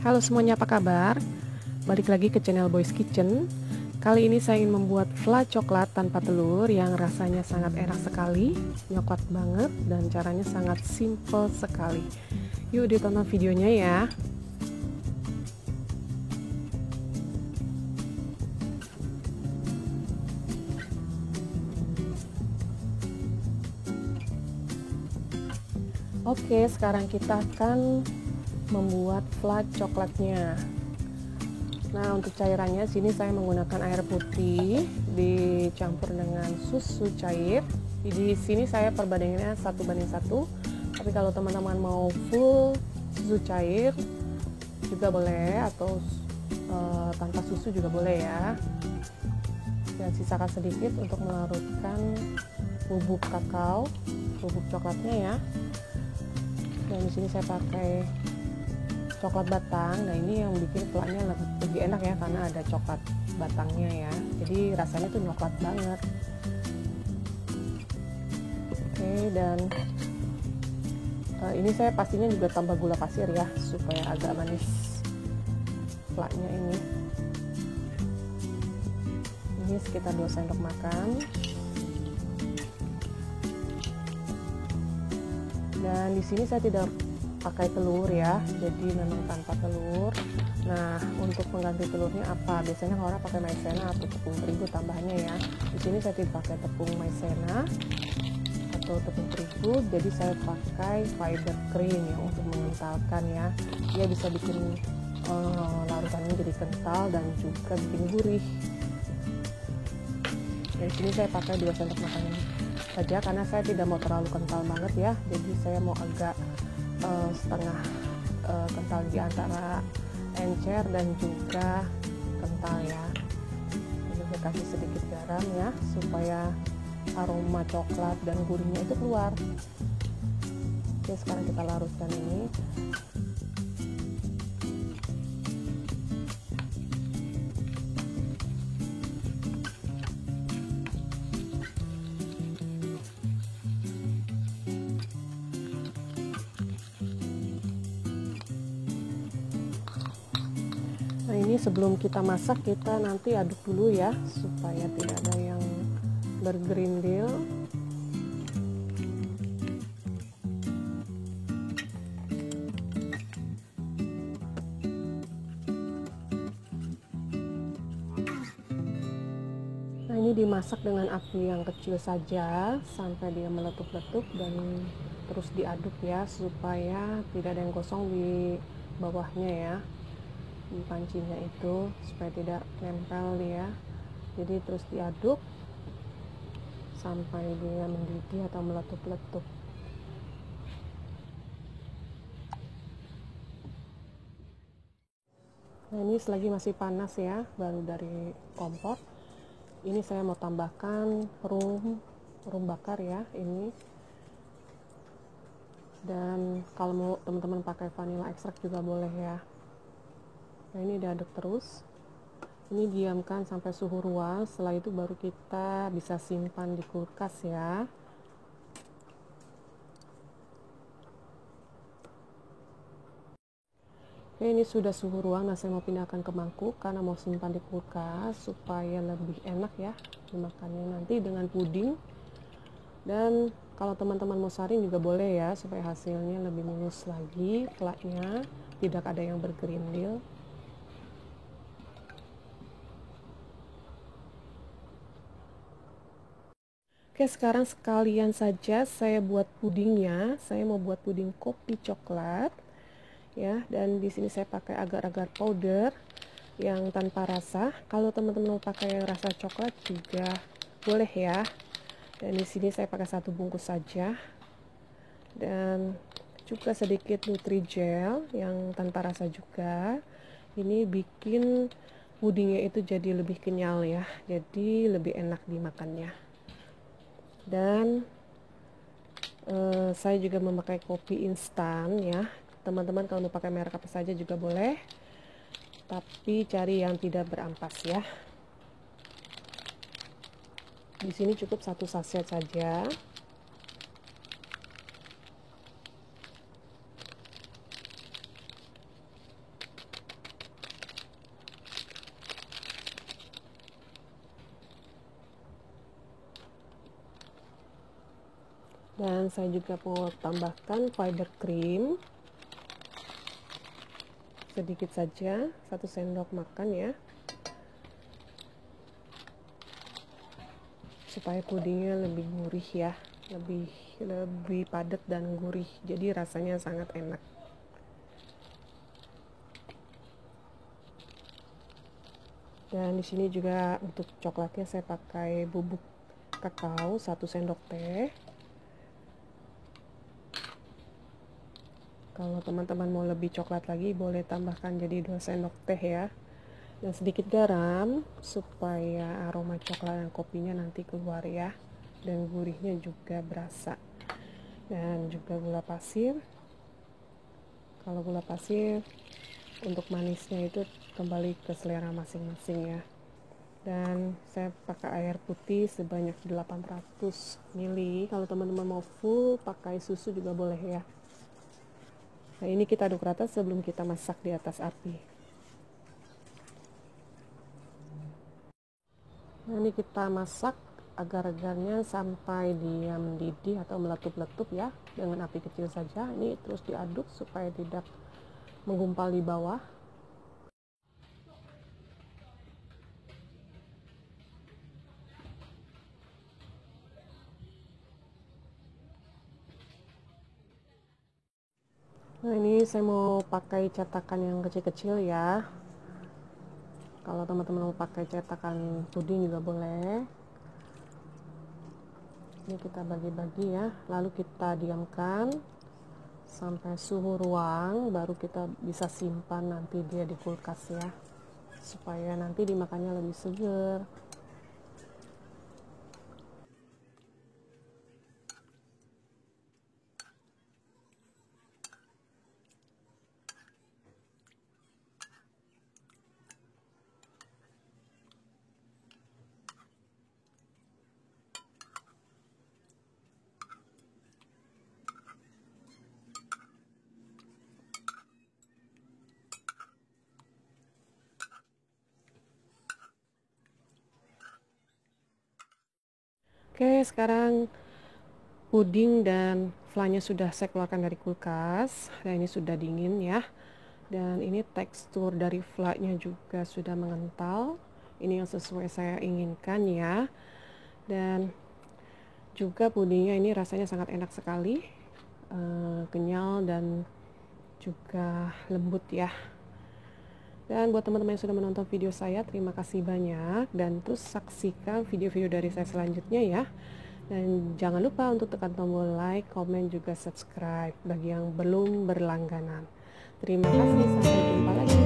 Halo semuanya, apa kabar? Balik lagi ke channel Boys Kitchen. Kali ini saya ingin membuat flan coklat tanpa telur yang rasanya sangat enak sekali, nyoklat banget, dan caranya sangat simple sekali. Yuk ditonton videonya ya. Oke, sekarang kita akan membuat flan coklatnya. Nah, untuk cairannya sini saya menggunakan air putih dicampur dengan susu cair. Di sini saya perbandingannya 1:1. Tapi kalau teman-teman mau full susu cair juga boleh, atau tanpa susu juga boleh ya. Dan sisakan sedikit untuk melarutkan bubuk kakao, bubuk coklatnya ya. Dan di sini saya pakai coklat batang. Nah, ini yang bikin flannya lebih enak ya, karena ada coklat batangnya ya. Jadi rasanya tuh nyoklat banget. Oke, dan ini saya pastinya juga tambah gula pasir ya, supaya agak manis flannya ini. Ini sekitar 2 sendok makan. Dan di sini saya tidak pakai telur ya, jadi memang tanpa telur. Nah, untuk pengganti telurnya apa? Biasanya orang pakai maizena atau tepung terigu tambahannya ya. Di sini saya tidak pakai tepung maizena atau tepung terigu, jadi saya pakai fiber cream ya untuk mengentalkan ya. Dia bisa bikin larutannya jadi kental dan juga bikin gurih. Di sini saya pakai 2 sendok makan saja, karena saya tidak mau terlalu kental banget ya. Jadi saya mau agak setengah kental di antara encer dan juga kental ya. Ini saya kasih sedikit garam ya, supaya aroma coklat dan gurihnya itu keluar. Oke, sekarang kita larutkan ini. Nah, ini sebelum kita masak, kita nanti aduk dulu ya, supaya tidak ada yang bergerindil. Nah, ini dimasak dengan api yang kecil saja sampai dia meletup-letup, dan terus diaduk ya, supaya tidak ada yang gosong di bawahnya ya, di pancinya itu, supaya tidak nempel ya. Jadi terus diaduk sampai dia mendidih atau meletup-letup. Nah, ini selagi masih panas ya, baru dari kompor. Ini saya mau tambahkan rum bakar ya ini. Dan kalau mau teman-teman pakai vanilla ekstrak juga boleh ya. Nah, ini diaduk terus. Ini diamkan sampai suhu ruang, setelah itu baru kita bisa simpan di kulkas ya. Oke, ini sudah suhu ruang. Nah, saya mau pindahkan ke mangkuk karena mau simpan di kulkas supaya lebih enak ya dimakannya nanti dengan puding. Dan kalau teman-teman mau saring juga boleh ya, supaya hasilnya lebih mulus lagi flannya, tidak ada yang bergerindil. Oke, sekarang sekalian saja saya buat pudingnya. Saya mau buat puding kopi coklat ya, dan di sini saya pakai agar-agar powder yang tanpa rasa. Kalau teman-teman mau pakai rasa coklat juga boleh ya. Dan di sini saya pakai 1 bungkus saja, dan juga sedikit Nutrijel yang tanpa rasa juga. Ini bikin pudingnya itu jadi lebih kenyal ya, jadi lebih enak dimakannya. Dan saya juga memakai kopi instan ya. Teman-teman kalau mau pakai merek apa saja juga boleh, tapi cari yang tidak berampas ya. Di sini cukup 1 saset saja. Dan saya juga mau tambahkan powder cream sedikit saja, 1 sendok makan ya, supaya pudingnya lebih gurih ya, lebih padat dan gurih, jadi rasanya sangat enak. Dan di sini juga untuk coklatnya saya pakai bubuk kakao 1 sendok teh. Kalau teman-teman mau lebih coklat lagi boleh tambahkan jadi 2 sendok teh ya. Dan sedikit garam supaya aroma coklat dan kopinya nanti keluar ya. Dan gurihnya juga berasa. Dan juga gula pasir. Kalau gula pasir untuk manisnya itu kembali ke selera masing-masing ya. Dan saya pakai air putih sebanyak 800 ml. Kalau teman-teman mau full pakai susu juga boleh ya. Nah, ini kita aduk rata sebelum kita masak di atas api. Nah, ini kita masak agar-agarnya sampai dia mendidih atau meletup-letup ya, dengan api kecil saja. Ini terus diaduk supaya tidak menggumpal di bawah. Nah, ini saya mau pakai cetakan yang kecil-kecil ya. Kalau teman-teman mau pakai cetakan puding juga boleh. Ini kita bagi-bagi ya, lalu kita diamkan sampai suhu ruang, baru kita bisa simpan nanti dia di kulkas ya, supaya nanti dimakannya lebih segar. Oke, sekarang puding dan flanya sudah saya keluarkan dari kulkas. Nah, ini sudah dingin ya. Dan ini tekstur dari flanya juga sudah mengental. Ini yang sesuai saya inginkan ya. Dan juga pudingnya ini rasanya sangat enak sekali. Kenyal dan juga lembut ya. Dan buat teman-teman yang sudah menonton video saya, terima kasih banyak. Dan terus saksikan video-video dari saya selanjutnya ya. Dan jangan lupa untuk tekan tombol like, komen, juga subscribe bagi yang belum berlangganan. Terima kasih, sampai jumpa lagi.